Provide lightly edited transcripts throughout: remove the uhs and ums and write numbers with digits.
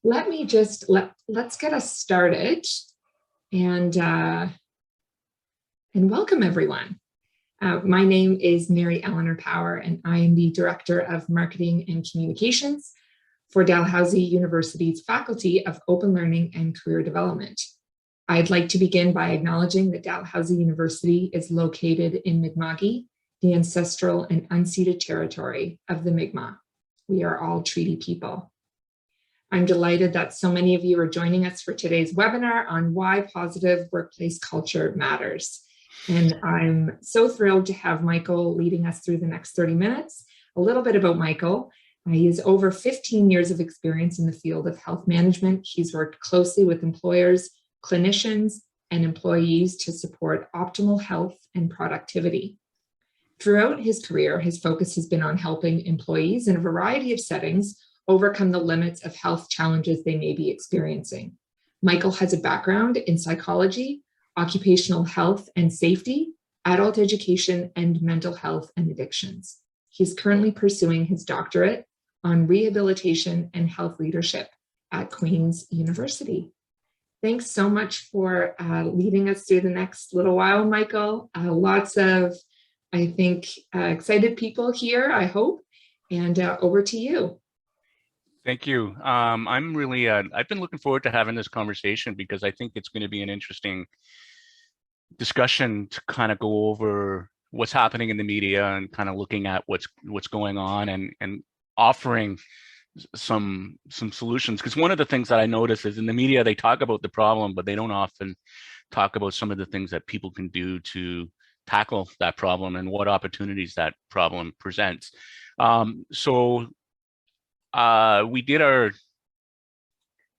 Let me just let's get us started and welcome everyone. My name is Mary Eleanor Power, and I am the Director of Marketing and Communications for Dalhousie University's Faculty of Open Learning and Career Development. I'd like to begin by acknowledging that Dalhousie University is located in Mi'kmaq, the ancestral and unceded territory of the Mi'kmaq. We are all treaty people. I'm delighted that so many of you are joining us for today's webinar on why positive workplace culture matters. And I'm so thrilled to have Michael leading us through the next 30 minutes. A little bit about Michael. He has over 15 years of experience in the field of health management. He's worked closely with employers, clinicians, and employees to support optimal health and productivity. Throughout his career, his focus has been on helping employees in a variety of settings overcome the limits of health challenges they may be experiencing. Michael has a background in psychology, occupational health and safety, adult education, and mental health and addictions. He's currently pursuing his doctorate on rehabilitation and health leadership at Queen's University. Thanks so much for leading us through the next little while, Michael. Lots of, I think, excited people here, I hope, and over to you. Thank you. I'm really, I've been looking forward to having this conversation because I think it's going to be an interesting discussion to kind of go over what's happening in the media and kind of looking at what's going on and offering some solutions. Because one of the things that I notice is in the media, they talk about the problem, but they don't often talk about some of the things that people can do to tackle that problem and what opportunities that problem presents. We did our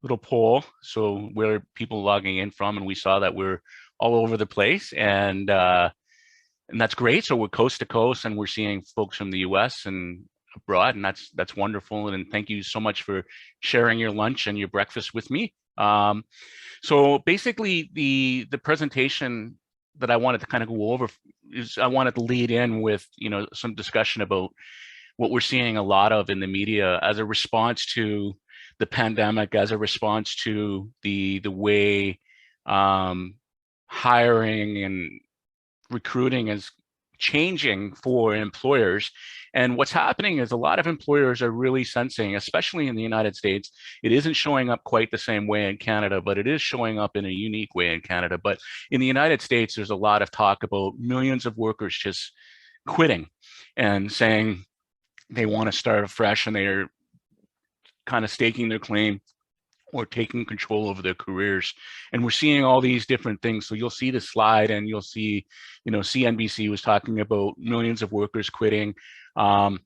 little poll, so where are people logging in from, and we saw that we're all over the place, and that's great. So we're coast to coast, and we're seeing folks from the U.S. and abroad, and that's wonderful. And thank you so much for sharing your lunch and your breakfast with me. So basically, the presentation that I wanted to kind of go over is I wanted to lead in with some discussion about what we're seeing a lot of in the media as a response to the pandemic, as a response to the way hiring and recruiting is changing for employers. And what's happening is a lot of employers are really sensing, especially in the United States, it isn't showing up quite the same way in Canada, but it is showing up in a unique way in Canada. But in the United States, there's a lot of talk about millions of workers just quitting and saying, they want to start afresh, and they're kind of staking their claim or taking control over their careers. And we're seeing all these different things. So you'll see the slide and you'll see, CNBC was talking about millions of workers quitting. The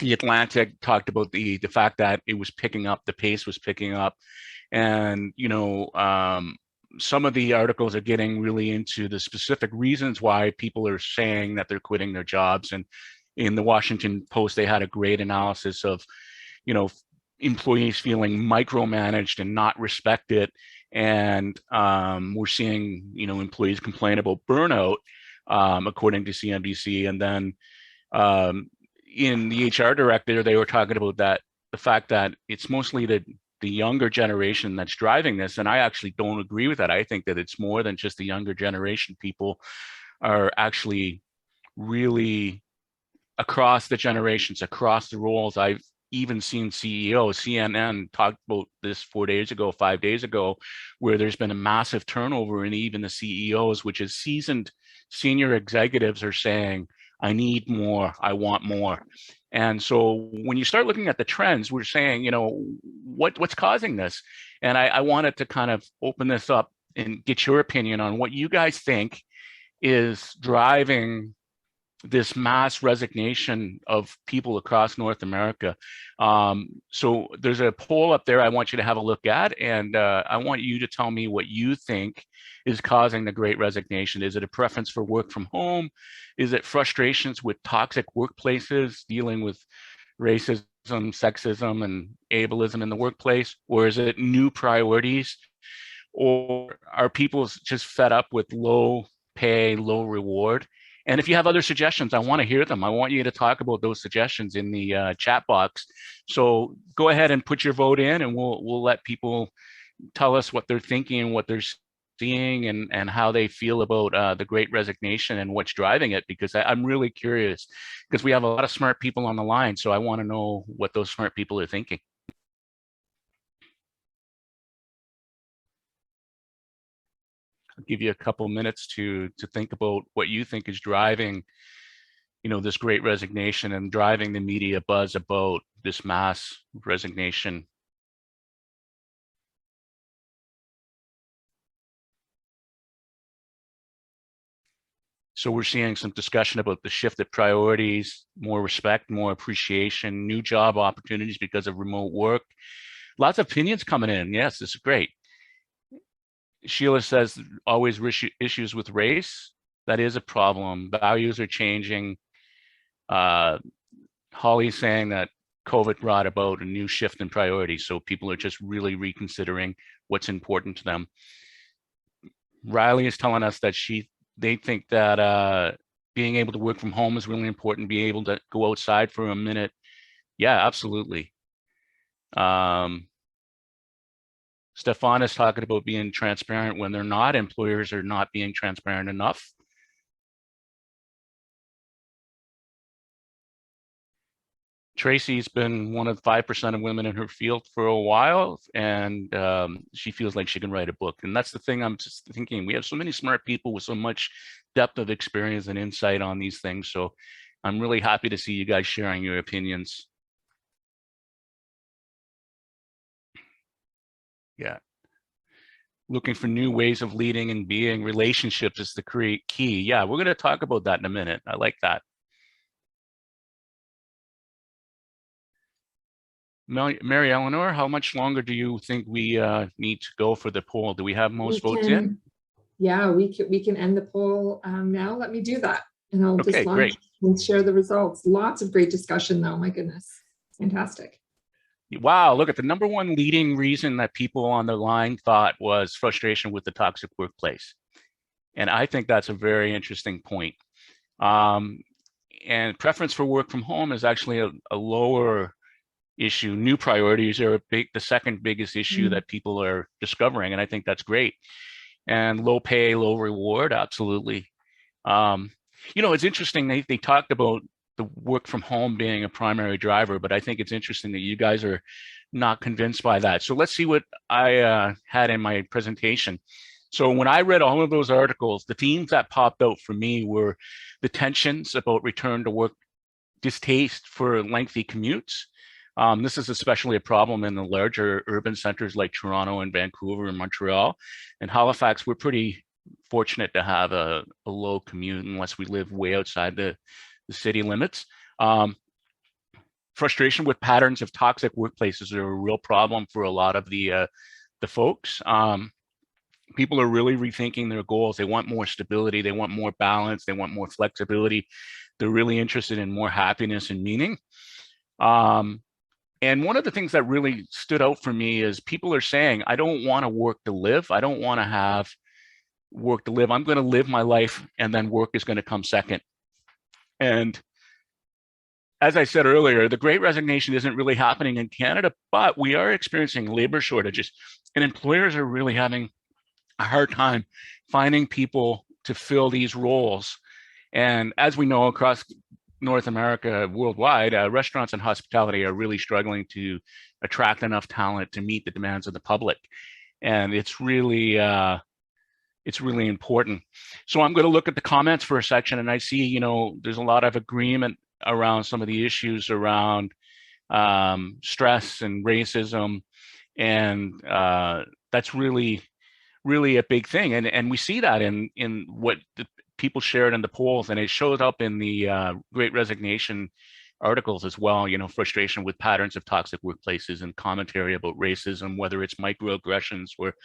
Atlantic talked about the fact that it was picking up, the pace was picking up. And, some of the articles are getting really into the specific reasons why people are saying that they're quitting their jobs. And in the Washington Post, they had a great analysis of, employees feeling micromanaged and not respected. And we're seeing, employees complain about burnout, according to CNBC. And then in the HR director, they were talking about the fact that it's mostly the younger generation that's driving this. And I actually don't agree with that. I think that it's more than just the younger generation. People are actually really across the generations, across the roles. I've even seen CEOs, CNN talked about this 5 days ago, where there's been a massive turnover in even the CEOs, which is seasoned senior executives are saying, I need more, I want more. And so when you start looking at the trends, we're saying, what's causing this? And I wanted to kind of open this up and get your opinion on what you guys think is driving this mass resignation of people across North America. So there's a poll up there I want you to have a look at, and I want you to tell me what you think is causing the great resignation. Is it a preference for work from home? Is it frustrations with toxic workplaces, dealing with racism, sexism, and ableism in the workplace? Or is it new priorities? Or are people just fed up with low pay, low reward, And if you have other suggestions, I want to hear them. I want you to talk about those suggestions in the chat box. So go ahead and put your vote in, and we'll let people tell us what they're thinking and what they're seeing, and how they feel about the Great Resignation and what's driving it, because I'm really curious, because we have a lot of smart people on the line. So I want to know what those smart people are thinking. I'll give you a couple minutes to think about what you think is driving, this Great Resignation and driving the media buzz about this mass resignation. So we're seeing some discussion about the shifted priorities, more respect, more appreciation, new job opportunities because of remote work. Lots of opinions coming in. Yes, this is great. Sheila says always issues with race. That is a problem. Values are changing. Holly's saying that COVID brought about a new shift in priorities. So people are just really reconsidering what's important to them. Riley is telling us that they think that being able to work from home is really important, being able to go outside for a minute. Yeah, absolutely. Stefan is talking about being transparent when they're not. Employers are not being transparent enough. Tracy's been one of 5% of women in her field for a while, and she feels like she can write a book. And that's the thing I'm just thinking. We have so many smart people with so much depth of experience and insight on these things. So I'm really happy to see you guys sharing your opinions. Yeah. Looking for new ways of leading and being. Relationships is the key. Yeah, we're going to talk about that in a minute. I like that. Mary Eleanor, how much longer do you think we need to go for the poll? Do we have most votes in? Yeah, we can end the poll now. Let me do that, and I'll just launch and share the results. Lots of great discussion, though. My goodness, fantastic. Wow, look at the number one leading reason that people on the line thought was frustration with the toxic workplace. And I think that's a very interesting point. And preference for work from home is actually a lower issue. New priorities are the second biggest issue that people are discovering, and I think that's great. And low pay, low reward, absolutely. It's interesting, they talked about the work from home being a primary driver, but I think it's interesting that you guys are not convinced by that. So let's see what I had in my presentation. So when I read all of those articles, the themes that popped out for me were the tensions about return to work, distaste for lengthy commutes. This is especially a problem in the larger urban centers like Toronto and Vancouver and Montreal. And Halifax, we're pretty fortunate to have a low commute unless we live way outside the city limits. Frustration with patterns of toxic workplaces are a real problem for a lot of the folks. People are really rethinking their goals. They want more stability. They want more balance. They want more flexibility. They're really interested in more happiness and meaning. And one of the things that really stood out for me is people are saying, I don't want to work to live. I don't want to have work to live. I'm going to live my life, and then work is going to come second. And as I said earlier, the Great Resignation isn't really happening in Canada, but we are experiencing labor shortages, and employers are really having a hard time finding people to fill these roles. And as we know, across North America, worldwide, restaurants and hospitality are really struggling to attract enough talent to meet the demands of the public. And it's really important. So I'm going to look at the comments for a section, and I see, there's a lot of agreement around some of the issues around stress and racism. And that's really a big thing. And we see that in what the people shared in the polls, and it showed up in the Great Resignation articles as well, frustration with patterns of toxic workplaces and commentary about racism, whether it's microaggressions or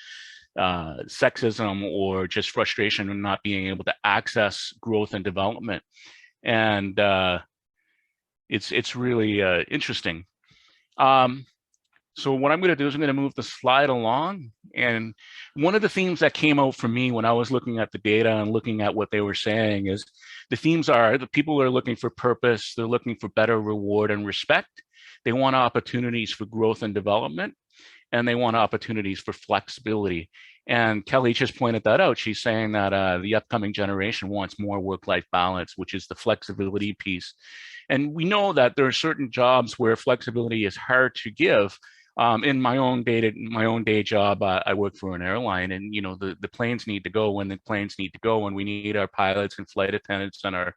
sexism, or just frustration in not being able to access growth and development. And it's really interesting. So what I'm going to do is I'm going to move the slide along. And one of the themes that came out for me when I was looking at the data and looking at what they were saying is the themes are the people are looking for purpose. They're looking for better reward and respect. They want opportunities for growth and development, and they want opportunities for flexibility. And Kelly just pointed that out. She's saying that the upcoming generation wants more work-life balance, which is the flexibility piece. And we know that there are certain jobs where flexibility is hard to give. In my own day job, I work for an airline, and the planes need to go when the planes need to go, and we need our pilots and flight attendants and our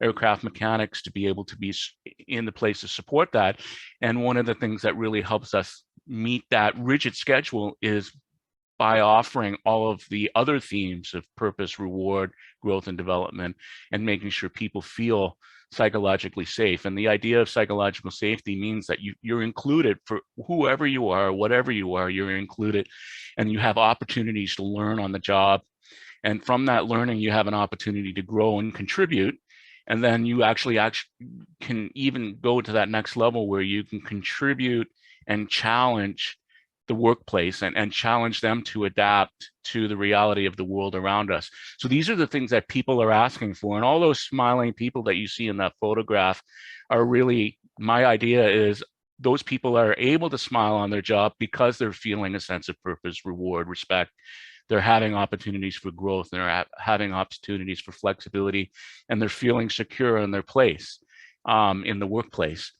aircraft mechanics to be able to be in the place to support that. And one of the things that really helps us meet that rigid schedule is by offering all of the other themes of purpose, reward, growth, and development, and making sure people feel psychologically safe. And the idea of psychological safety means that you're included for whoever you are, whatever you are, you're included, and you have opportunities to learn on the job. And from that learning, you have an opportunity to grow and contribute. And then you actually can even go to that next level where you can contribute and challenge the workplace and challenge them to adapt to the reality of the world around us. So these are the things that people are asking for. And all those smiling people that you see in that photograph are really, my idea is those people are able to smile on their job because they're feeling a sense of purpose, reward, respect. They're having opportunities for growth, and they're having opportunities for flexibility, and they're feeling secure in their place in the workplace.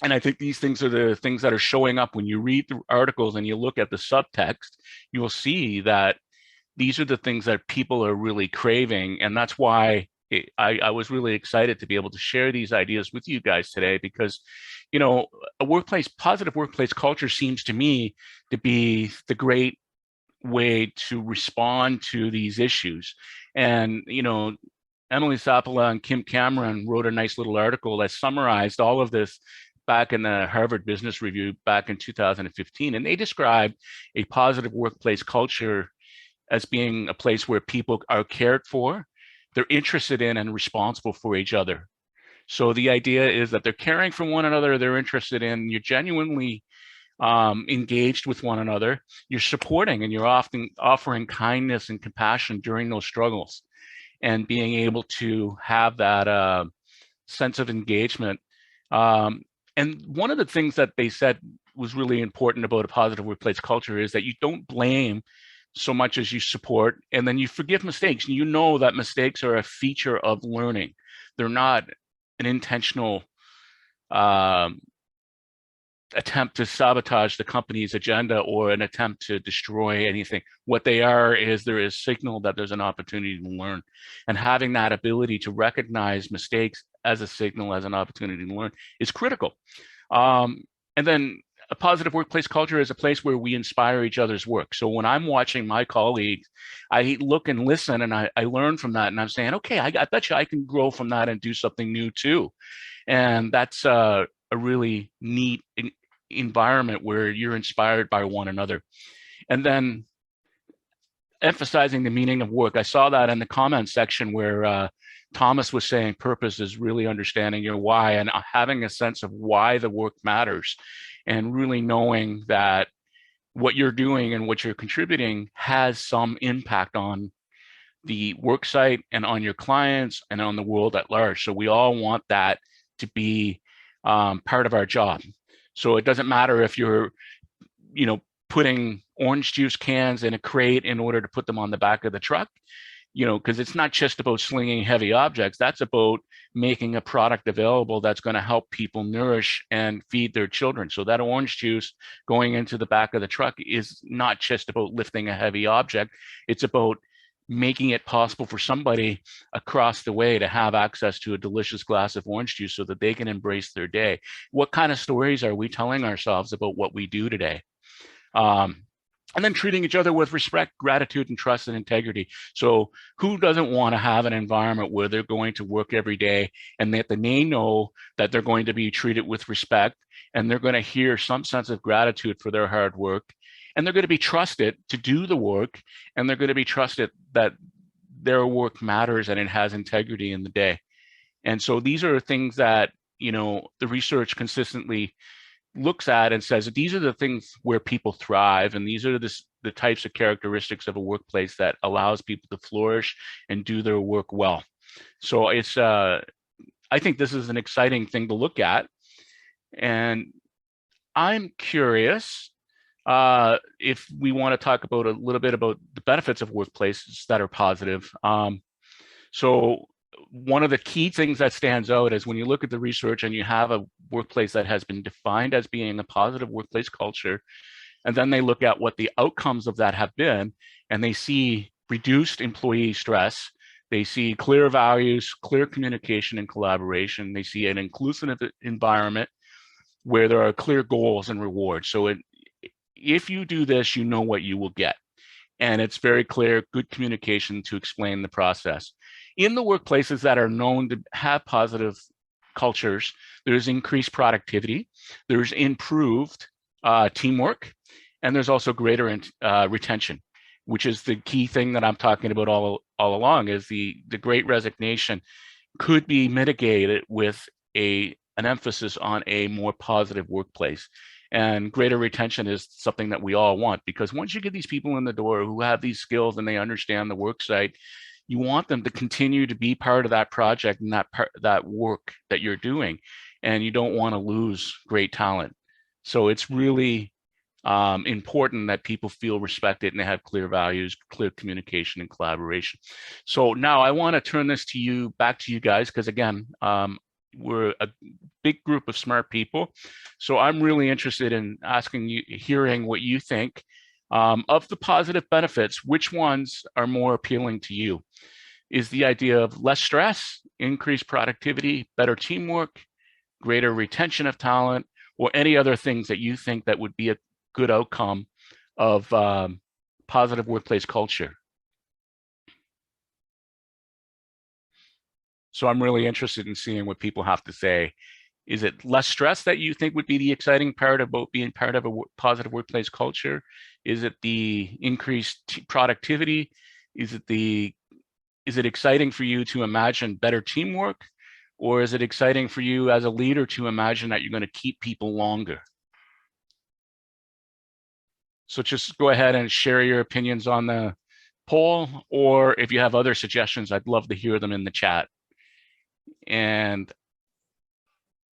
And I think these things are the things that are showing up when you read the articles and you look at the subtext. You will see that these are the things that people are really craving. And that's why I was really excited to be able to share these ideas with you guys today, because, a positive workplace culture seems to me to be the great way to respond to these issues. And, Emily Sapala and Kim Cameron wrote a nice little article that summarized all of this back in the Harvard Business Review back in 2015. And they described a positive workplace culture as being a place where people are cared for, they're interested in and responsible for each other. So the idea is that they're caring for one another, they're interested in, you're genuinely engaged with one another, you're supporting, and you're often offering kindness and compassion during those struggles, and being able to have that sense of engagement. And one of the things that they said was really important about a positive workplace culture is that you don't blame so much as you support, and then you forgive mistakes. You know that mistakes are a feature of learning. They're not an intentional attempt to sabotage the company's agenda or an attempt to destroy anything. What they are is there is signal that there's an opportunity to learn, and having that ability to recognize mistakes as a signal, as an opportunity to learn, is critical. And then a positive workplace culture is a place where we inspire each other's work. So when I'm watching my colleagues, I look and listen, and I learn from that, and I'm saying, okay, I bet you I can grow from that and do something new too. And that's a really neat environment where you're inspired by one another. And then emphasizing the meaning of work. I saw that in the comments section where Thomas was saying purpose is really understanding your why and having a sense of why the work matters, and really knowing that what you're doing and what you're contributing has some impact on the work site and on your clients and on the world at large. So we all want that to be part of our job. So it doesn't matter if you're, putting orange juice cans in a crate in order to put them on the back of the truck, because it's not just about slinging heavy objects. That's about making a product available that's going to help people nourish and feed their children. So that orange juice going into the back of the truck is not just about lifting a heavy object. It's about making it possible for somebody across the way to have access to a delicious glass of orange juice so that they can embrace their day. What kind of stories are we telling ourselves about what we do today? And then treating each other with respect, gratitude, and trust and integrity. So who doesn't want to have an environment where they're going to work every day and that they know that they're going to be treated with respect, and they're going to hear some sense of gratitude for their hard work, and they're going to be trusted to do the work, and they're going to be trusted that their work matters and it has integrity in the day. And so these are things that, the research consistently looks at and says, these are the things where people thrive, and these are the types of characteristics of a workplace that allows people to flourish and do their work well. So it's, I think this is an exciting thing to look at. And I'm curious if we want to talk about a little bit about the benefits of workplaces that are positive. So one of the key things that stands out is when you look at the research and you have a workplace that has been defined as being a positive workplace culture, and then they look at what the outcomes of that have been, and they see reduced employee stress, they see clear values, clear communication and collaboration, they see an inclusive environment where there are clear goals and rewards. So if you do this, you know what you will get. And it's very clear, good communication to explain the process. In the workplaces that are known to have positive cultures, there's increased productivity, there's improved teamwork, and there's also greater retention, which is the key thing that I'm talking about all along, is the Great Resignation could be mitigated with an emphasis on a more positive workplace. And greater retention is something that we all want, because once you get these people in the door who have these skills and they understand the work site, you want them to continue to be part of that project and that work that you're doing, and you don't want to lose great talent. So it's really important that people feel respected and they have clear values, clear communication and collaboration. So now I want to turn this back to you guys, because again, we're a big group of smart people. So I'm really interested in hearing what you think of the positive benefits. Which ones are more appealing to you? Is the idea of less stress, increased productivity, better teamwork, greater retention of talent, or any other things that you think that would be a good outcome of positive workplace culture? So I'm really interested in seeing what people have to say. Is it less stress that you think would be the exciting part about being part of a positive workplace culture? Is it the increased productivity? Is it exciting for you to imagine better teamwork? Or is it exciting for you as a leader to imagine that you're going to keep people longer? So just go ahead and share your opinions on the poll, or if you have other suggestions, I'd love to hear them in the chat. And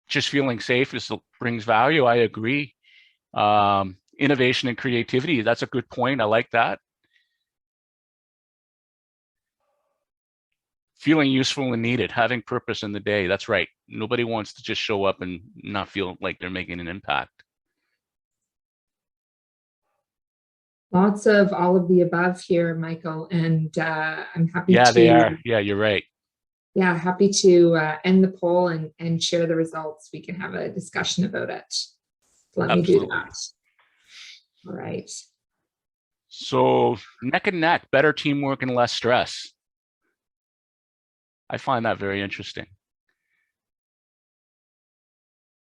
just feeling safe brings value. I agree. Innovation and creativity, that's a good point. I like that. Feeling useful and needed, having purpose in the day. That's right. Nobody wants to just show up and not feel like they're making an impact. Lots of all of the above here, Michael, and I'm happy to— Yeah, they are. Yeah, you're right. Yeah, happy to end the poll and share the results. We can have a discussion about it. Let me do that. All right. So neck and neck, better teamwork and less stress. I find that very interesting.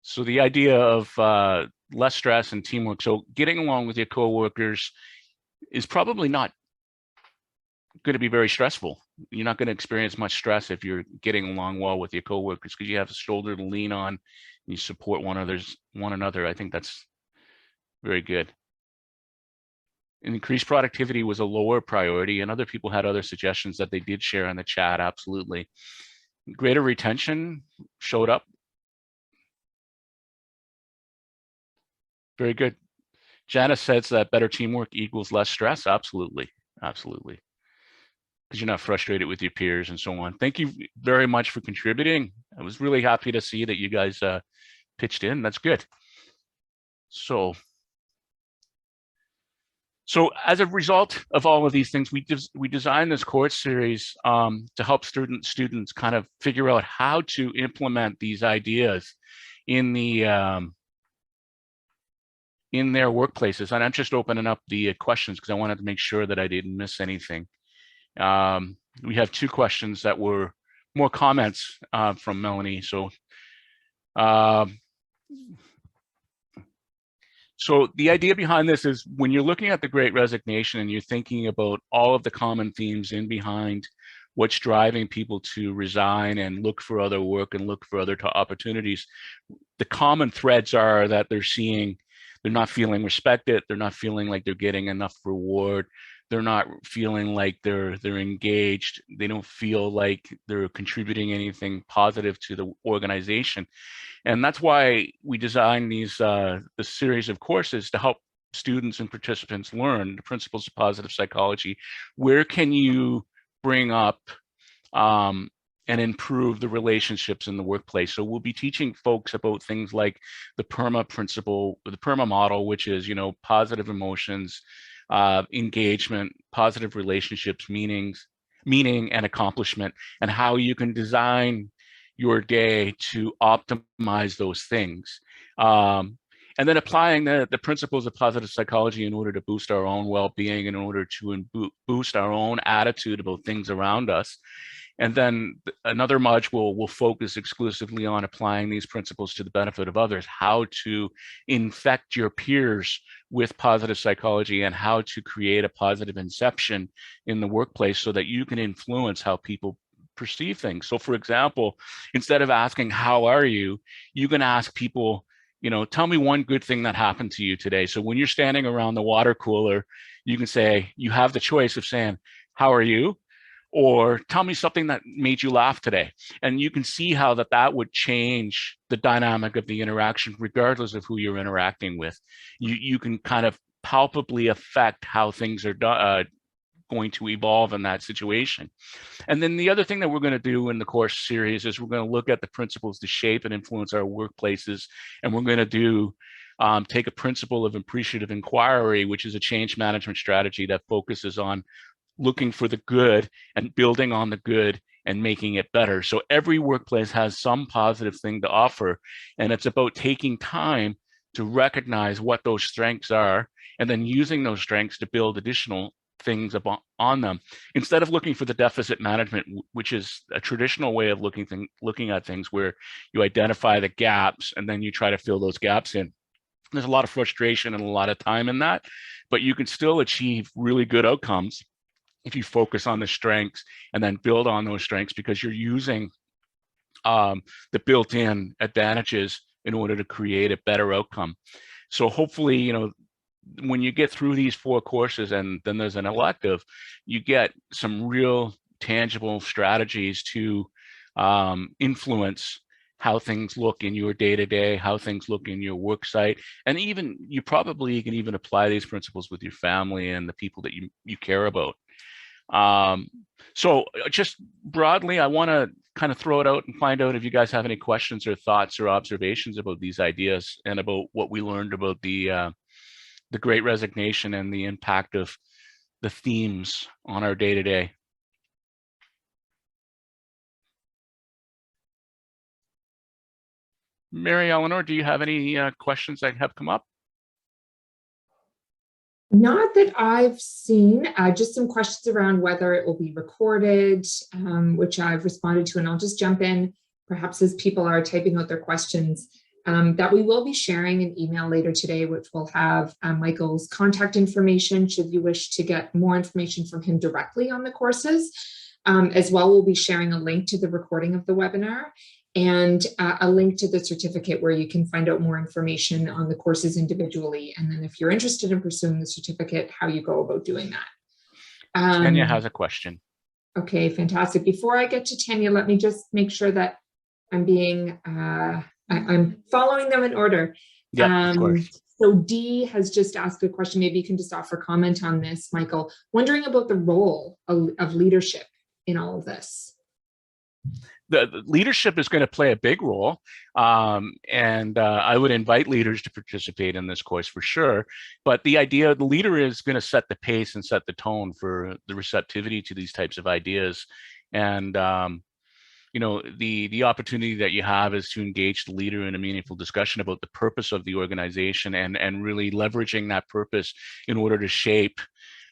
So the idea of less stress and teamwork. So getting along with your coworkers is probably not going to be very stressful. You're not going to experience much stress if you're getting along well with your coworkers, because you have a shoulder to lean on and you support one another. I think that's very good. Increased productivity was a lower priority, and other people had other suggestions that they did share in the chat. Absolutely. Greater retention showed up. Very good. Janice says that better teamwork equals less stress. Absolutely. Absolutely. Because you're not frustrated with your peers and so on. Thank you very much for contributing. I was really happy to see that you guys pitched in. That's good. So as a result of all of these things, we designed this course series to help students kind of figure out how to implement these ideas in their workplaces. And I'm just opening up the questions because I wanted to make sure that I didn't miss anything. We have two questions that were more comments from Melanie. So the idea behind this is, when you're looking at the Great Resignation and you're thinking about all of the common themes in behind what's driving people to resign and look for other work and look for other opportunities, the common threads are that they're not feeling respected, they're not feeling like they're getting enough reward, they're not feeling like they're engaged, they don't feel like they're contributing anything positive to the organization. And that's why we designed this series of courses to help students and participants learn the principles of positive psychology. Where can you bring up and improve the relationships in the workplace? So we'll be teaching folks about things like the Perma Principle, the Perma model, which is, positive emotions, engagement, positive relationships, meaning and accomplishment, and how you can design your day to optimize those things. And then applying the principles of positive psychology in order to boost our own well-being, in order to boost our own attitude about things around us. And then another module will focus exclusively on applying these principles to the benefit of others, how to infect your peers with positive psychology and how to create a positive inception in the workplace so that you can influence how people perceive things. So for example, instead of asking, how are you, you can ask people, tell me one good thing that happened to you today. So when you're standing around the water cooler, you can say, you have the choice of saying, how are you? Or tell me something that made you laugh today. And you can see how that would change the dynamic of the interaction, regardless of who you're interacting with. You can kind of palpably affect how things are going to evolve in that situation. And then the other thing that we're going to do in the course series is we're going to look at the principles to shape and influence our workplaces. And we're going to do take a principle of appreciative inquiry, which is a change management strategy that focuses on looking for the good and building on the good and making it better. So every workplace has some positive thing to offer, and it's about taking time to recognize what those strengths are and then using those strengths to build additional things on them, instead of looking for the deficit management, which is a traditional way of looking at things, where you identify the gaps and then you try to fill those gaps in. There's a lot of frustration and a lot of time in that, but you can still achieve really good outcomes if you focus on the strengths and then build on those strengths, because you're using the built-in advantages in order to create a better outcome. So hopefully, when you get through these 4 courses and then there's an elective, you get some real tangible strategies to influence how things look in your day-to-day, how things look in your work site. And even you probably can even apply these principles with your family and the people that you care about. So just broadly, I want to kind of throw it out and find out if you guys have any questions or thoughts or observations about these ideas and about what we learned about the Great Resignation and the impact of the themes on our day-to-day. Mary Eleanor, do you have any questions that have come up? Not that I've seen, just some questions around whether it will be recorded, which I've responded to, and I'll just jump in perhaps as people are typing out their questions, that we will be sharing an email later today, which will have Michael's contact information should you wish to get more information from him directly on the courses. As well, we'll be sharing a link to the recording of the webinar and a link to the certificate where you can find out more information on the courses individually. And then if you're interested in pursuing the certificate, how you go about doing that. Tanya has a question. Okay, fantastic. Before I get to Tanya, let me just make sure that I'm being, I'm following them in order. Yeah, of course. So Dee has just asked a question. Maybe you can just offer comment on this, Michael. Wondering about the role of leadership in all of this. The leadership is going to play a big role, and I would invite leaders to participate in this course for sure. But the idea, the leader is going to set the pace and set the tone for the receptivity to these types of ideas. And the opportunity that you have is to engage the leader in a meaningful discussion about the purpose of the organization and really leveraging that purpose in order to shape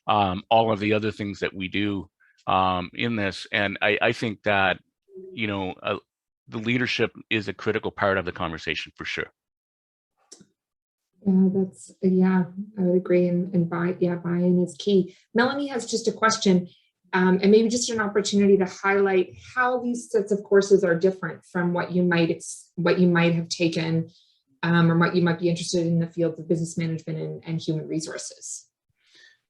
all of the other things that we do in this. And I think that the leadership is a critical part of the conversation for sure. Yeah, I would agree. And buy-in is key. Melanie has just a question. and maybe just an opportunity to highlight how these sets of courses are different from what you might have taken, or what you might be interested in the fields of business management and human resources.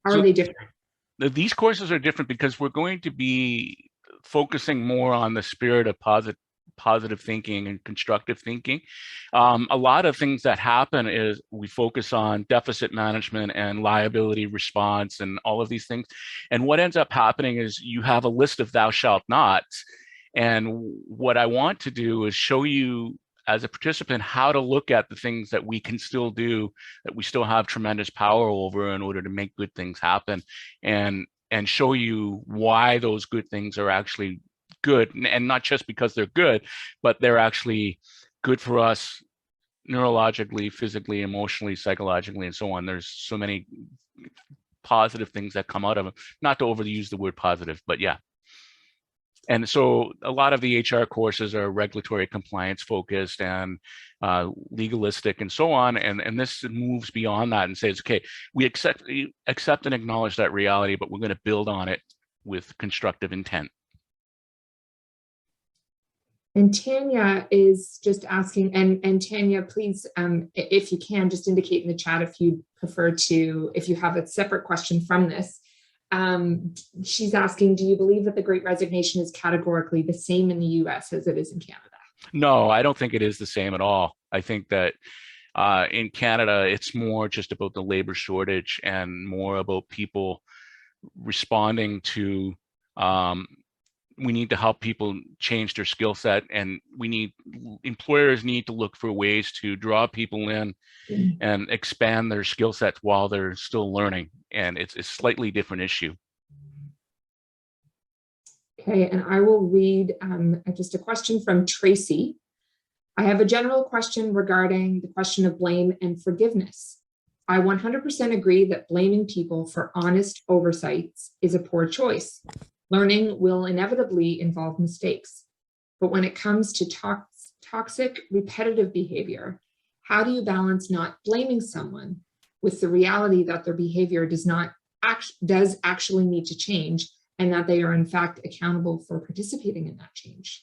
How are they different? These courses are different because we're going to be focusing more on the spirit of positive thinking and constructive thinking. A lot of things that happen is we focus on deficit management and liability response and all of these things. And what ends up happening is you have a list of thou shalt nots. And what I want to do is show you as a participant how to look at the things that we can still do, that we still have tremendous power over in order to make good things happen, and show you why those good things are actually good, and not just because they're good, but they're actually good for us neurologically, physically, emotionally, psychologically, and so on. There's so many positive things that come out of it. Not to overuse the word positive, but yeah. And so a lot of the HR courses are regulatory compliance focused and legalistic and so on. And this moves beyond that and says, okay, we accept and acknowledge that reality, but we're going to build on it with constructive intent. And Tanya is just asking, and Tanya, please, if you can, just indicate in the chat if you prefer to, if you have a separate question from this. She's asking, do you believe that the Great Resignation is categorically the same in the US as it is in Canada? No, I don't think it is the same at all. I think that in Canada, it's more just about the labor shortage and more about people responding to, we need to help people change their skill set, and employers need to look for ways to draw people in and expand their skill sets while they're still learning. And it's a slightly different issue. Okay, and I will read just a question from Tracy. I have a general question regarding the question of blame and forgiveness. I 100% agree that blaming people for honest oversights is a poor choice. Learning will inevitably involve mistakes. But when it comes to toxic, repetitive behavior, how do you balance not blaming someone with the reality that their behavior does actually need to change, and that they are in fact accountable for participating in that change?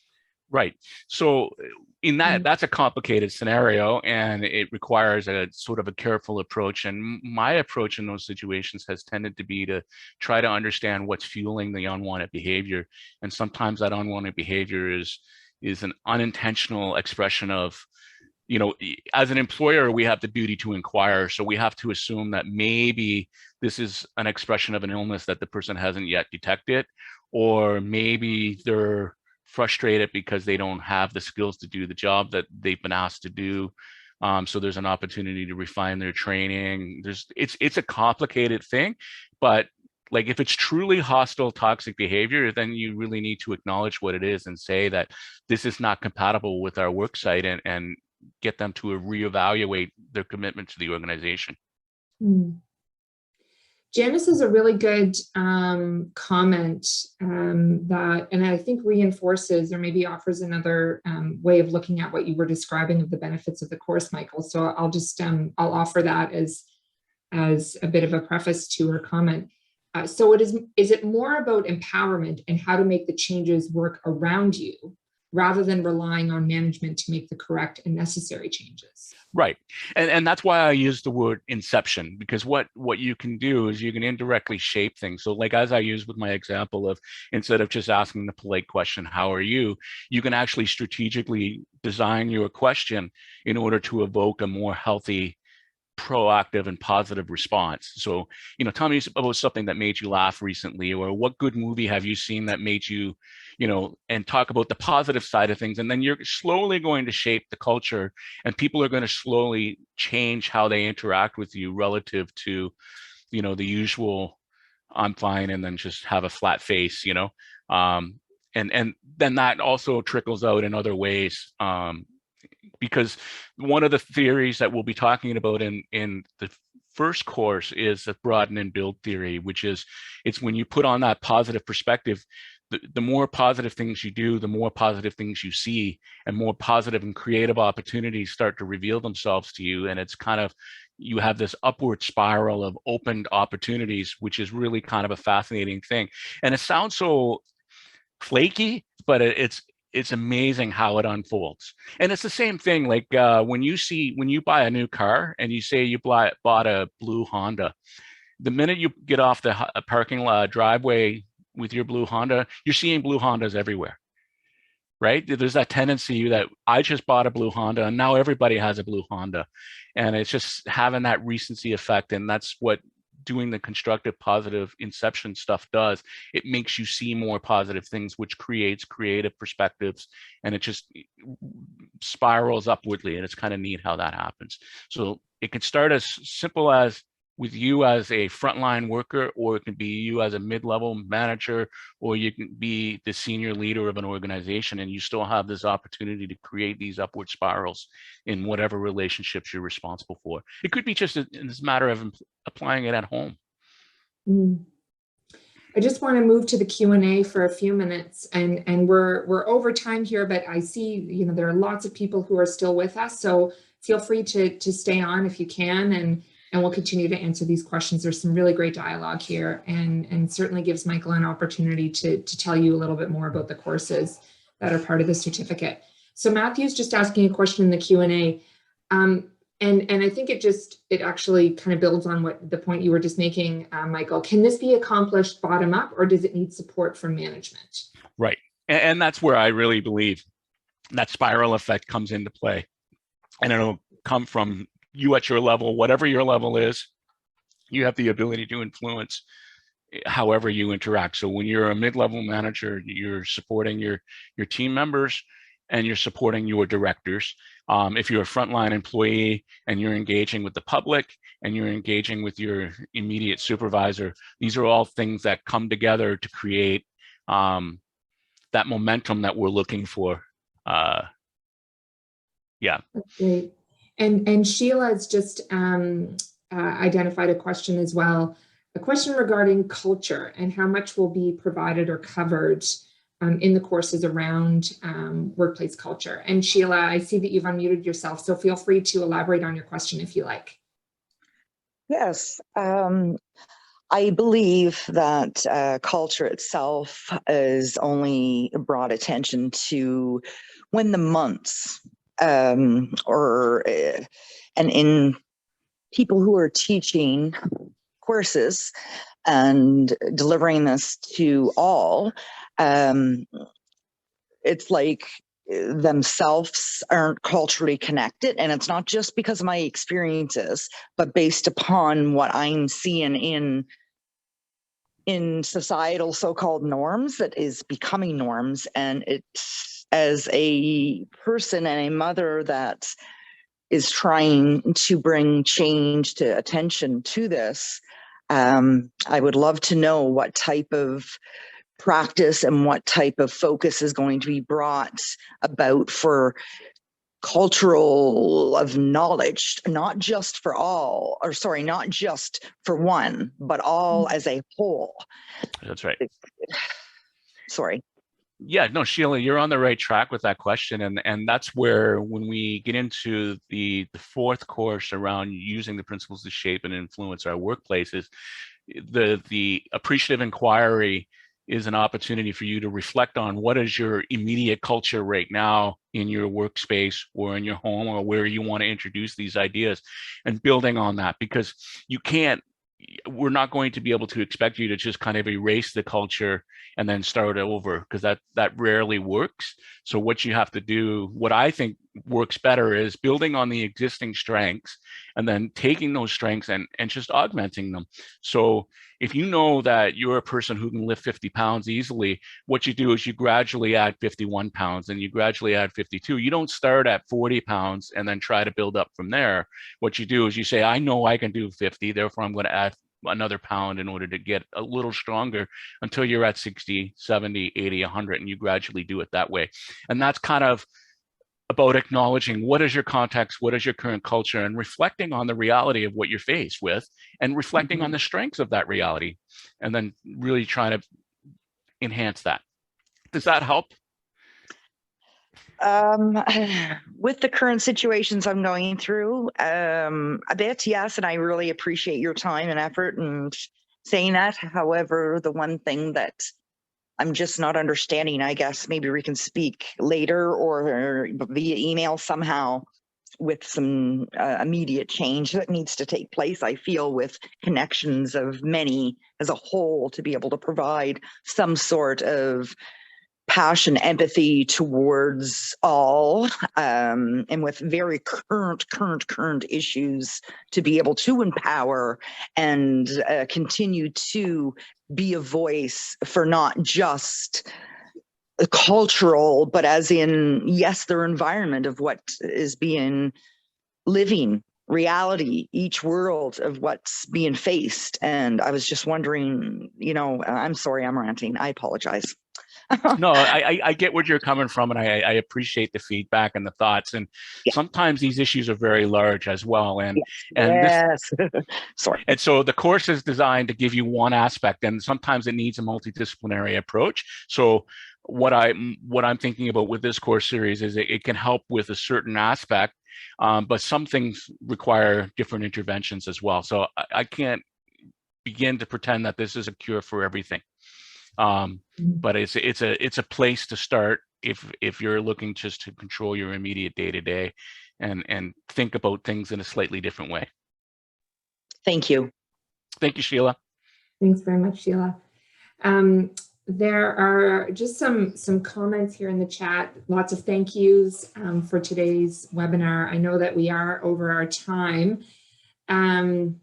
Right. So in that's a complicated scenario, and it requires a sort of a careful approach. And my approach in those situations has tended to be to try to understand what's fueling the unwanted behavior. And sometimes that unwanted behavior is an unintentional expression of, as an employer, we have the duty to inquire. So we have to assume that maybe this is an expression of an illness that the person hasn't yet detected, or maybe they're frustrated because they don't have the skills to do the job that they've been asked to do. So there's an opportunity to refine their training. It's a complicated thing, but like if it's truly hostile, toxic behavior, then you really need to acknowledge what it is and say that this is not compatible with our work site, and get them to reevaluate their commitment to the organization. Janice has a really good comment that, and I think reinforces or maybe offers another way of looking at what you were describing of the benefits of the course, Michael. So I'll just, I'll offer that as a bit of a preface to her comment. So is it more about empowerment and how to make the changes work around you, rather than relying on management to make the correct and necessary changes? Right. And that's why I use the word inception, because what you can do is you can indirectly shape things. So like, as I use with my example of, instead of just asking the polite question, how are you, you can actually strategically design your question in order to evoke a more healthy, proactive and positive response. So, tell me about something that made you laugh recently, or what good movie have you seen that made you, and talk about the positive side of things. And then you're slowly going to shape the culture, and people are going to slowly change how they interact with you relative to, the usual, I'm fine, and then just have a flat face, and then that also trickles out in other ways. Because one of the theories that we'll be talking about in the first course is the broaden and build theory, which is, it's when you put on that positive perspective, the more positive things you do, the more positive things you see, and more positive and creative opportunities start to reveal themselves to you. And it's kind of you have this upward spiral of opened opportunities, which is really kind of a fascinating thing. And it sounds so flaky, but it's amazing how it unfolds. And it's the same thing, like when you buy a new car and you say you bought a blue Honda, the minute you get off the parking lot driveway with your blue Honda, you're seeing blue Hondas everywhere, right? There's that tendency that I just bought a blue Honda and now everybody has a blue Honda. And it's just having that recency effect. And that's what doing the constructive positive inception stuff does. It makes you see more positive things, which creates creative perspectives, and it just spirals upwardly. And it's kind of neat how that happens. So it can start as simple as with you as a frontline worker, or it can be you as a mid-level manager, or you can be the senior leader of an organization, and you still have this opportunity to create these upward spirals in whatever relationships you're responsible for. It could be just in this matter of applying it at home. I just want to move to the Q&A for a few minutes, and we're over time here, but I see, there are lots of people who are still with us, so feel free to stay on if you can, and we'll continue to answer these questions. There's some really great dialogue here, and certainly gives Michael an opportunity to tell you a little bit more about the courses that are part of the certificate. So Matthew's just asking a question in the Q&A, and I think it actually kind of builds on what the point you were just making, Michael. Can this be accomplished bottom up, or does it need support from management? Right, and that's where I really believe that spiral effect comes into play, and it'll come from you at your level, whatever your level is. You have the ability to influence however you interact. So when you're a mid-level manager, you're supporting your team members and you're supporting your directors. If you're a frontline employee and you're engaging with the public and you're engaging with your immediate supervisor, these are all things that come together to create that momentum that we're looking for. Yeah. That's great. And Sheila's just identified a question as well, a question regarding culture and how much will be provided or covered in the courses around workplace culture. And Sheila, I see that you've unmuted yourself, so feel free to elaborate on your question if you like. Yes, I believe that culture itself is only brought attention to when the months and in people who are teaching courses and delivering this to all, it's like themselves aren't culturally connected. And it's not just because of my experiences, but based upon what I'm seeing in societal so-called norms that is becoming norms. And it's, as a person and a mother that is trying to bring change to attention to this, I would love to know what type of practice and what type of focus is going to be brought about for cultural of knowledge, not just for all, or sorry, not just for one, but all as a whole. That's right. Sorry. Yeah, no, Sheila, you're on the right track with that question. And that's where, when we get into the fourth course around using the principles to shape and influence our workplaces, the appreciative inquiry is an opportunity for you to reflect on what is your immediate culture right now in your workspace or in your home, or where you want to introduce these ideas, and building on that, because we're not going to be able to expect you to just kind of erase the culture and then start over, because that rarely works. So what you have to do, what I think works better, is building on the existing strengths and then taking those strengths and just augmenting them. So if you know that you're a person who can lift 50 pounds easily, what you do is you gradually add 51 pounds and you gradually add 52. You don't start at 40 pounds and then try to build up from there. What you do is you say, I know I can do 50, therefore I'm going to add another pound in order to get a little stronger until you're at 60, 70, 80, 100, and you gradually do it that way. And that's kind of about acknowledging what is your context, what is your current culture, and reflecting on the reality of what you're faced with, and reflecting on the strengths of that reality, and then really trying to enhance that. Does that help? With the current situations I'm going through, a bit, yes, and I really appreciate your time and effort and saying that. However, the one thing that I'm just not understanding, I guess maybe we can speak later or via email somehow with some immediate change that needs to take place, I feel, with connections of many as a whole to be able to provide some sort of passion, empathy towards all, and with very current issues to be able to empower and continue to be a voice for not just cultural, but as in, yes, their environment of what is being living reality, each world of what's being faced. And I was just wondering, I'm sorry, I'm ranting. I apologize. No, I get where you're coming from, and I appreciate the feedback and the thoughts. And sometimes these issues are very large as well. And yes. Sorry. And so the course is designed to give you one aspect, and sometimes it needs a multidisciplinary approach. So what I'm thinking about with this course series is it can help with a certain aspect, but some things require different interventions as well. So I can't begin to pretend that this is a cure for everything. But it's a place to start if you're looking just to control your immediate day-to-day and think about things in a slightly different way. Thank you. Thank you, Sheila. Thanks very much, Sheila. There are just some comments here in the chat. Lots of thank yous for today's webinar. I know that we are over our time. And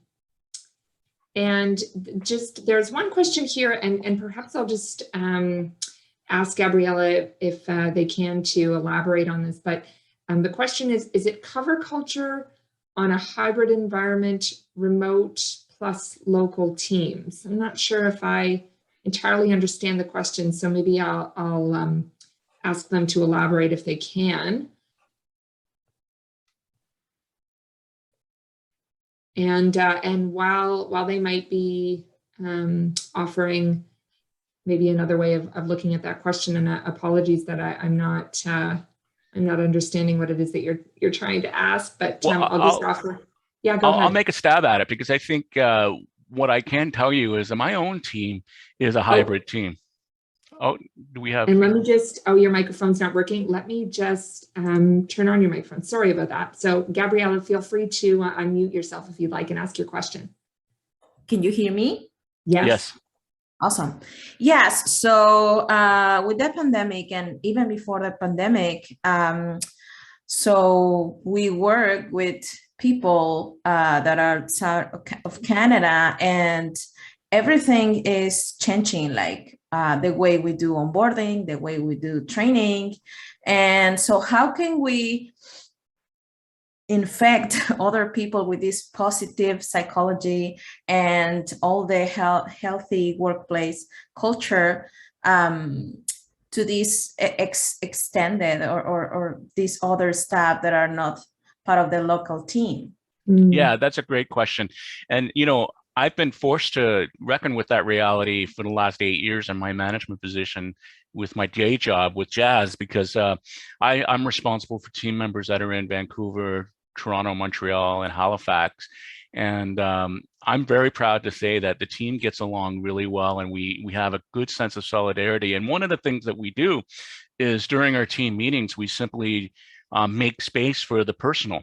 just there's one question here, and perhaps I'll just ask Gabriella if they can to elaborate on this. But the question is it cover culture on a hybrid environment, remote plus local teams? I'm not sure if I entirely understand the question, so maybe I'll ask them to elaborate if they can. And while they might be offering maybe another way of looking at that question, and apologies that I'm not understanding what it is that you're trying to ask, but I'll just offer. Yeah, go ahead. I'll make a stab at it, because I think what I can tell you is that my own team is a hybrid team. Oh, do we have? And let me just, your microphone's not working. Let me just turn on your microphone. Sorry about that. So Gabriella, feel free to unmute yourself if you'd like and ask your question. Can you hear me? Yes. Awesome. Yes. So with the pandemic, and even before the pandemic, so we work with people that are outside of Canada, and everything is changing, like the way we do onboarding, the way we do training. And so how can we infect other people with this positive psychology and all the healthy workplace culture to this extended or these other staff that are not part of the local team? Yeah, that's a great question. And, I've been forced to reckon with that reality for the last 8 years in my management position with my day job with Jazz, because I'm responsible for team members that are in Vancouver, Toronto, Montreal, and Halifax. And I'm very proud to say that the team gets along really well, and we have a good sense of solidarity. And one of the things that we do is during our team meetings, we simply make space for the personal.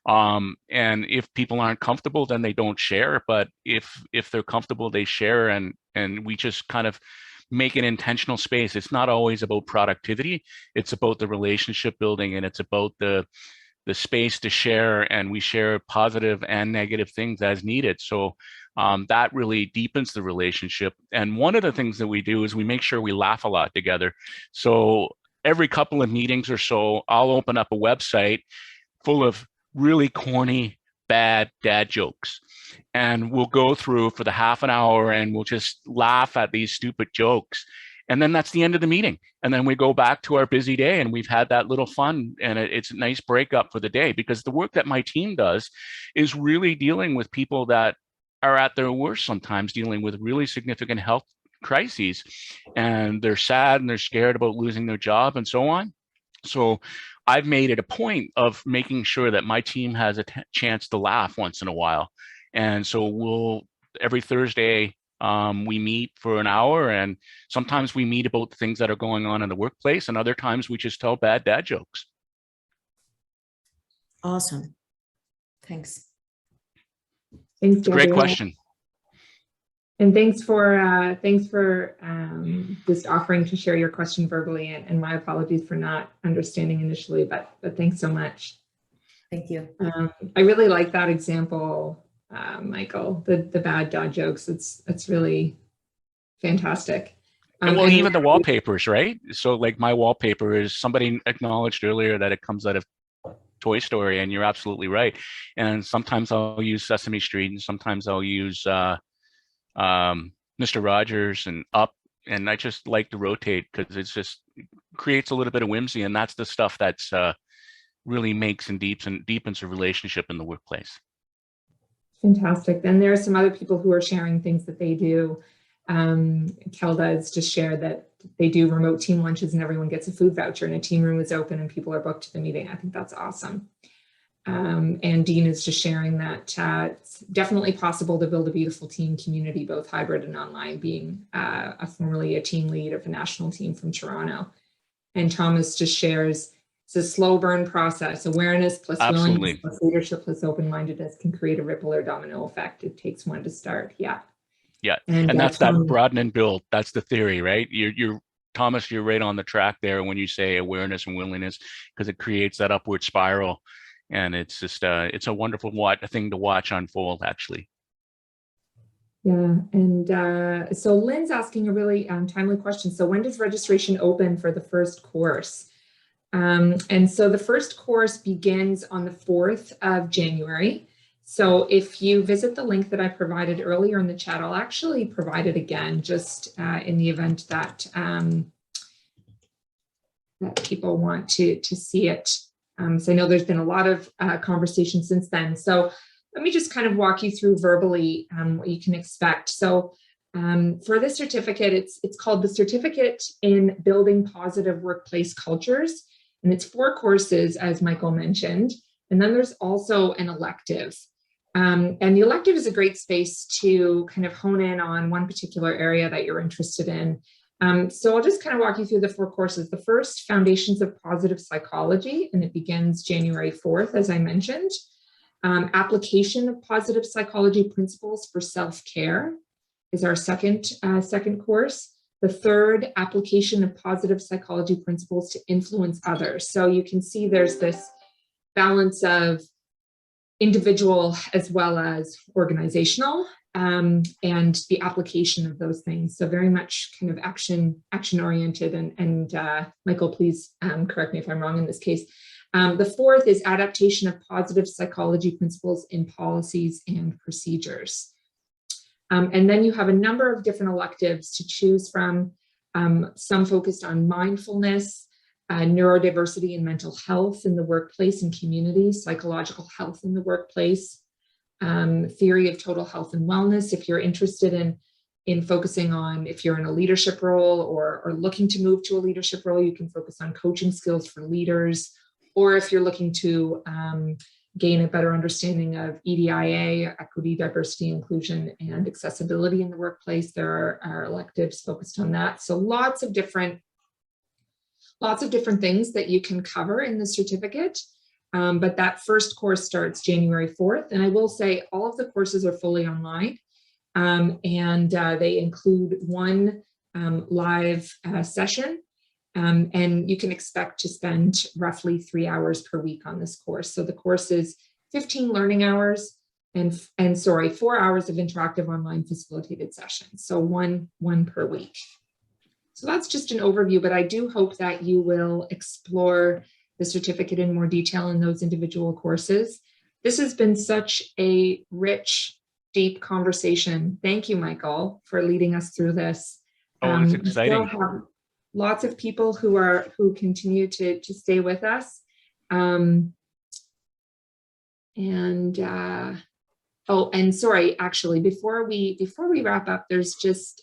And if people aren't comfortable, then they don't share. But if they're comfortable, they share, and we just kind of make an intentional space. It's not always about productivity. It's about the relationship building, and it's about the space to share, and we share positive and negative things as needed. So that really deepens the relationship. And one of the things that we do is we make sure we laugh a lot together. So every couple of meetings or so, I'll open up a website full of really corny, bad dad jokes. And we'll go through for the half an hour and we'll just laugh at these stupid jokes. And then that's the end of the meeting. And then we go back to our busy day, and we've had that little fun, and it's a nice breakup for the day, because the work that my team does is really dealing with people that are at their worst, sometimes dealing with really significant health crises, and they're sad and they're scared about losing their job and so on. So I've made it a point of making sure that my team has a chance to laugh once in a while. And so every Thursday, we meet for an hour, and sometimes we meet about the things that are going on in the workplace, and other times we just tell bad dad jokes. Awesome. Thanks. Thanks, It's a great Gabriella. question. And thanks for just offering to share your question verbally, and my apologies for not understanding initially, but thanks so much. Thank you. I really like that example, Michael, the bad dad jokes. It's really fantastic. And well, even the wallpapers, right? So like my wallpaper is, somebody acknowledged earlier that it comes out of Toy Story, and you're absolutely right. And sometimes I'll use Sesame Street, and sometimes I'll use Mr. Rogers and Up, and I just like to rotate because it's just creates a little bit of whimsy, and that's the stuff that's really makes and deepens a relationship in the workplace. Fantastic. Then there are some other people who are sharing things that they do. Kelda has just shared that they do remote team lunches and everyone gets a food voucher and a team room is open and people are booked to the meeting. I think that's awesome. And Dean is just sharing that it's definitely possible to build a beautiful team community, both hybrid and online, being formerly a team lead of a national team from Toronto. And Thomas just shares, it's a slow burn process. Awareness plus willingness plus leadership plus open-mindedness can create a ripple or domino effect. It takes one to start. Yeah. Yeah, and that's that broaden and build. That's the theory, right? You're Thomas, you're right on the track there when you say awareness and willingness, because it creates that upward spiral. And it's just it's a wonderful thing to watch unfold, actually. Yeah, and so Lynn's asking a really timely question. So when does registration open for the first course? And so the first course begins on the 4th of January. So if you visit the link that I provided earlier in the chat, I'll actually provide it again, just in the event that, that people want to see it. So I know there's been a lot of conversation since then. So let me just kind of walk you through verbally what you can expect. So for this certificate, it's called the Certificate in Building Positive Workplace Cultures. And it's 4 courses, as Michael mentioned. And then there's also an elective. And the elective is a great space to kind of hone in on one particular area that you're interested in. So I'll just kind of walk you through the 4 courses. The first, Foundations of Positive Psychology, and it begins January 4th, as I mentioned. Application of Positive Psychology Principles for Self-Care is our second course. The third, Application of Positive Psychology Principles to Influence Others. So you can see there's this balance of individual as well as organizational, and the application of those things. So very much kind of action oriented, and Michael, please correct me if I'm wrong in this case. The fourth is Adaptation of Positive Psychology Principles in Policies and Procedures. And then you have a number of different electives to choose from, some focused on mindfulness, neurodiversity and mental health in the workplace and community, psychological health in the workplace, theory of total health and wellness. If you're interested in focusing on, if you're in a leadership role or looking to move to a leadership role, you can focus on coaching skills for leaders. Or if you're looking to gain a better understanding of EDIA, equity, diversity, inclusion, and accessibility in the workplace, there are electives focused on that. So lots of different things that you can cover in the certificate. But that first course starts January 4th. And I will say all of the courses are fully online. And they include one live session. And you can expect to spend roughly 3 hours per week on this course. So the course is 15 learning hours and 4 hours of interactive online facilitated sessions. So one per week. So that's just an overview, but I do hope that you will explore the certificate in more detail in those individual courses. This has been such a rich, deep conversation. Thank you, Michael, for leading us through this. Oh, it's exciting. We still have lots of people who continue to stay with us. And sorry, actually, before we wrap up, there's just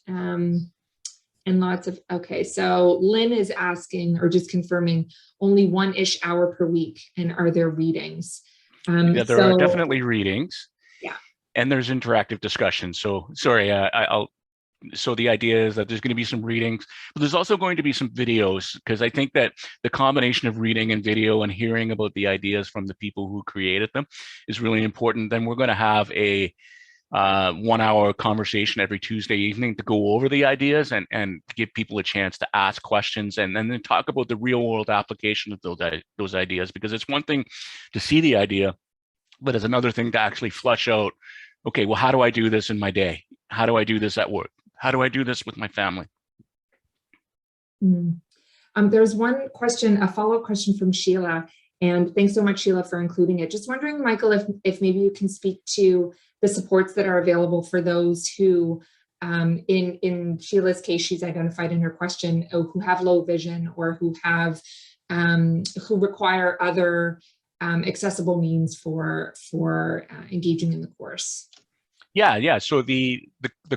And lots of, okay, so Lynn is asking, or just confirming, only 1-ish hour per week, and are there readings? Yeah, there are definitely readings. Yeah. And there's interactive discussion. So sorry, so the idea is that there's going to be some readings, but there's also going to be some videos, because I think that the combination of reading and video and hearing about the ideas from the people who created them is really important. Then we're going to have a 1-hour conversation every Tuesday evening to go over the ideas and to give people a chance to ask questions and then talk about the real world application of those ideas. Because it's one thing to see the idea, but it's another thing to actually flush out, okay, well, how do I do this in my day? How do I do this at work? How do I do this with my family? There's one question, a follow-up question from Sheila, and thanks so much, Sheila, for including it. Just wondering, Michael, if maybe you can speak to the supports that are available for those who, in Sheila's case, she's identified in her question, who have low vision or who have, who require other accessible means for engaging in the course. Yeah. So the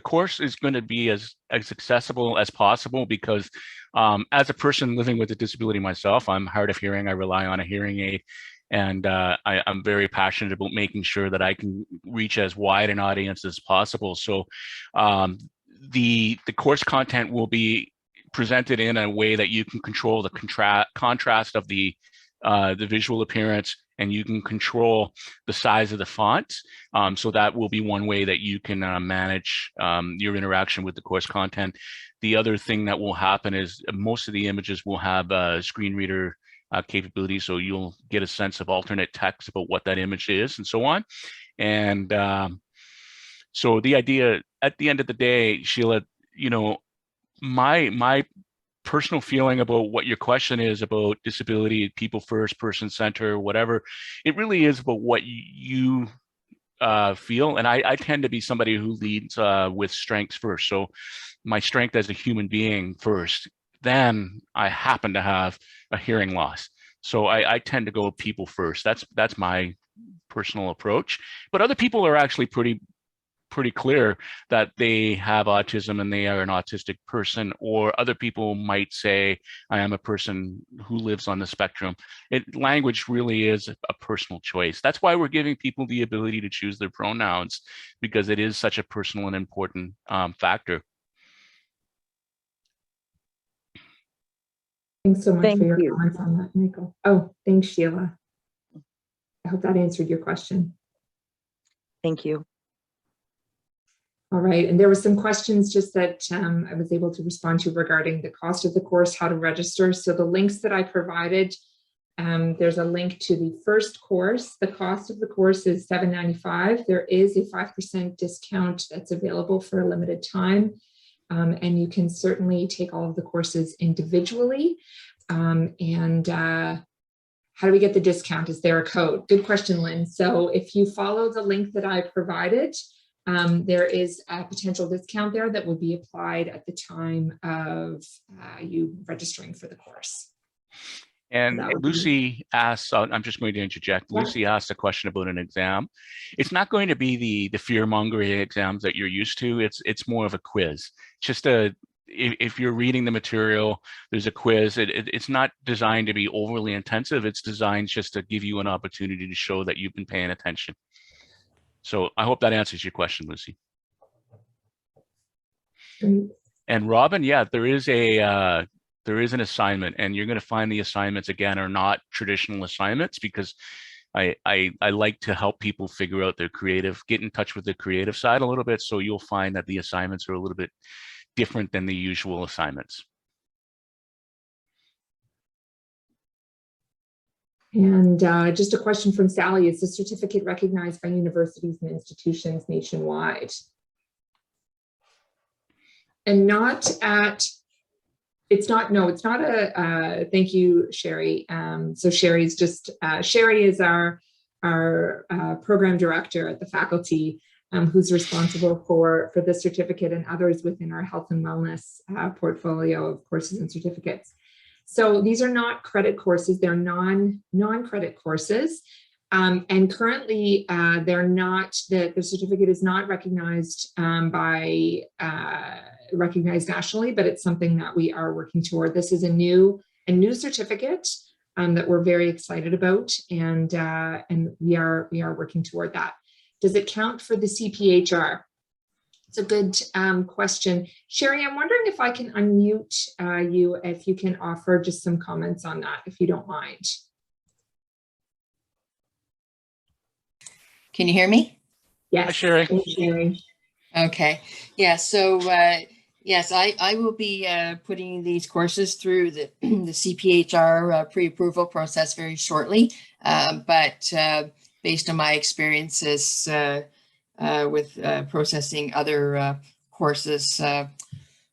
course is going to be as accessible as possible, because as a person living with a disability myself, I'm hard of hearing. I rely on a hearing aid, and I'm very passionate about making sure that I can reach as wide an audience as possible. So the course content will be presented in a way that you can control the contrast of the visual appearance, and you can control the size of the font. So that will be one way that you can manage your interaction with the course content. The other thing that will happen is most of the images will have screen reader capability, so you'll get a sense of alternate text about what that image is and so on. And so the idea at the end of the day, Sheila, my personal feeling about what your question is about disability, people first, person center, whatever, it really is about what you feel. And I tend to be somebody who leads with strengths first. So my strength as a human being first, then I happen to have a hearing loss. So I tend to go people first. That's my personal approach. But other people are actually pretty clear that they have autism and they are an autistic person, or other people might say, I am a person who lives on the spectrum. Language really is a personal choice. That's why we're giving people the ability to choose their pronouns, because it is such a personal and important factor. Thanks so much for your comments on that, Michael. Oh, thanks, Sheila. I hope that answered your question. Thank you. All right, and there were some questions just that I was able to respond to regarding the cost of the course, how to register. So the links that I provided, there's a link to the first course. The cost of the course is $7.95. There is a 5% discount that's available for a limited time. And you can certainly take all of the courses individually. How do we get the discount? Is there a code? Good question, Lynn. So if you follow the link that I provided, there is a potential discount there that will be applied at the time of you registering for the course. And Lucy asks, I'm just going to interject. Yeah. Lucy asked a question about an exam. It's not going to be the fear-mongering exams that you're used to. It's more of a quiz. Just if you're reading the material, there's a quiz. It's not designed to be overly intensive. It's designed just to give you an opportunity to show that you've been paying attention. So I hope that answers your question, Lucy. Great. And Robin, yeah, there is an assignment, and you're going to find the assignments again are not traditional assignments, because I like to help people figure out their creative, get in touch with their creative side a little bit. So you'll find that the assignments are a little bit different than the usual assignments. And just a question from Sally, is the certificate recognized by universities and institutions nationwide? And not at, it's not a, thank you, Sherry. So Sherry's just, Sherry is our program director at the faculty, who's responsible for the certificate and others within our health and wellness portfolio of courses and certificates. So these are not credit courses, they're non-credit courses. And currently, they're not, the certificate is not recognized recognized nationally, but it's something that we are working toward. This is a new certificate that we're very excited about, and we are working toward that. Does it count for the CPHR? It's a good question. Sherry, I'm wondering if I can unmute you, if you can offer just some comments on that, if you don't mind. Can you hear me? Yes. Hi, Sherry. Thanks, Sherry. Okay. Yeah. So yes, I will be putting these courses through the CPHR pre-approval process very shortly. But based on my experiences with processing other courses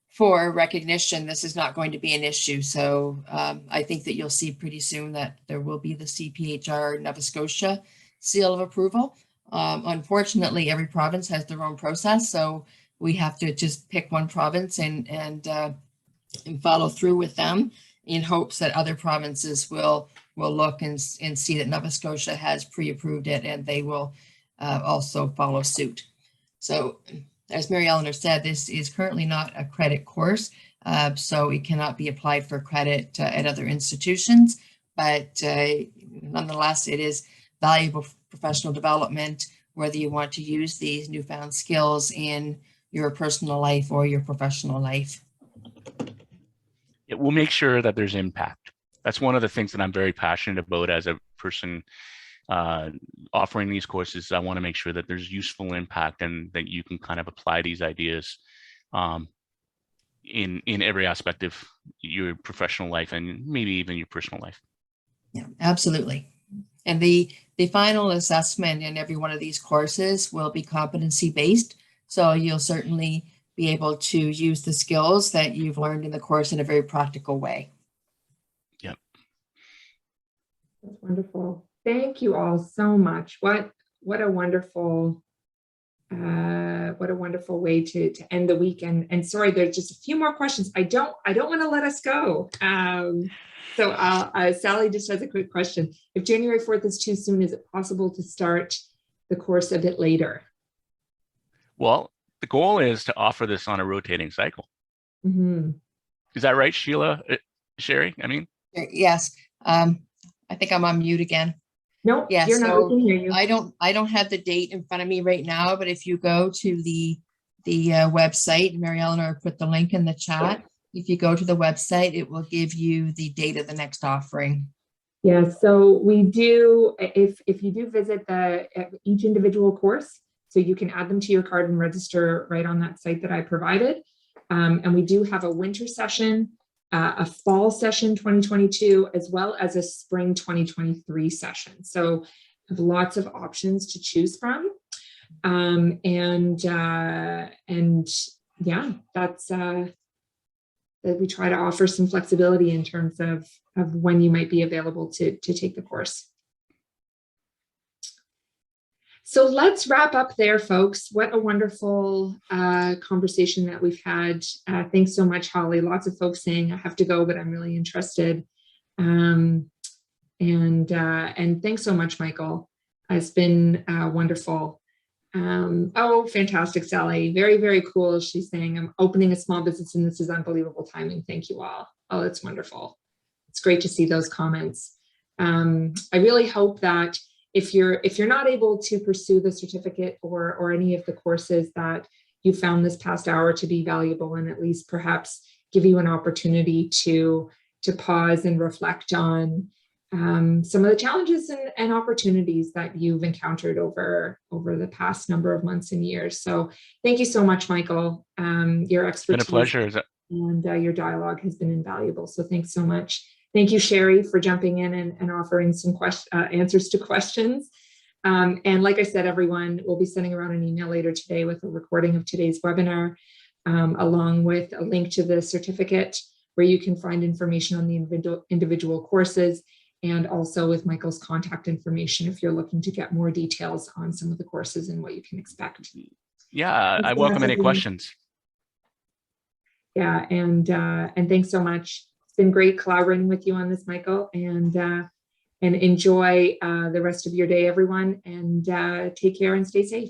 for recognition, this is not going to be an issue. So I think that you'll see pretty soon that there will be the CPHR Nova Scotia seal of approval. Unfortunately, every province has their own process, so we have to just pick one province and follow through with them in hopes that other provinces will look and see that Nova Scotia has pre-approved it, and they will also follow suit. So, as Mary Eleanor said, this is currently not a credit course, so it cannot be applied for credit at other institutions, but nonetheless, it is valuable professional development, whether you want to use these newfound skills in your personal life or your professional life. It will make sure that there's impact. That's one of the things that I'm very passionate about as a person offering these courses. I want to make sure that there's useful impact and that you can kind of apply these ideas in every aspect of your professional life and maybe even your personal life. Yeah, absolutely. And the final assessment in every one of these courses will be competency based. So you'll certainly be able to use the skills that you've learned in the course in a very practical way. Yep. That's wonderful. Thank you all so much. What a wonderful way to end the week. And sorry, there's just a few more questions. I don't want to let us go. So Sally just has a quick question. If January 4th is too soon, is it possible to start the course a bit later? Well, the goal is to offer this on a rotating cycle. Mm-hmm. Is that right, Sheila? Sherry? I mean, yes. I think I'm on mute again. No, yes, you're not. We can hear you. I don't have the date in front of me right now, but if you go to the website, Mary Eleanor put the link in the chat. If you go to the website, it will give you the date of the next offering. Yeah, so we do, if you do visit each individual course, so you can add them to your card and register right on that site that I provided. And we do have a winter session, a fall session 2022, as well as a spring 2023 session. So have lots of options to choose from. And yeah, that's, that we try to offer some flexibility in terms of when you might be available to take the course. So let's wrap up there, folks. What a wonderful conversation that we've had. Thanks so much, Holly. Lots of folks saying I have to go, but I'm really interested. And thanks so much, Michael. It's been wonderful. Oh, fantastic, Sally. Very, very cool. She's saying, I'm opening a small business and this is unbelievable timing. Thank you all. Oh, that's wonderful. It's great to see those comments. I really hope that if you're not able to pursue the certificate or any of the courses that you found this past hour to be valuable, and at least perhaps give you an opportunity to pause and reflect on some of the challenges and opportunities that you've encountered over the past number of months and years. So thank you so much, Michael. Your expertise it's been a pleasure. And your dialogue has been invaluable. So thanks so much. Thank you, Sherry, for jumping in and offering some answers to questions. And like I said, everyone, we'll be sending around an email later today with a recording of today's webinar, along with a link to the certificate where you can find information on the individual courses, and also with Michael's contact information if you're looking to get more details on some of the courses and what you can expect. Yeah, I welcome any questions. Yeah, and thanks so much. It's been great collaborating with you on this, Michael, and And enjoy the rest of your day, everyone, and take care and stay safe.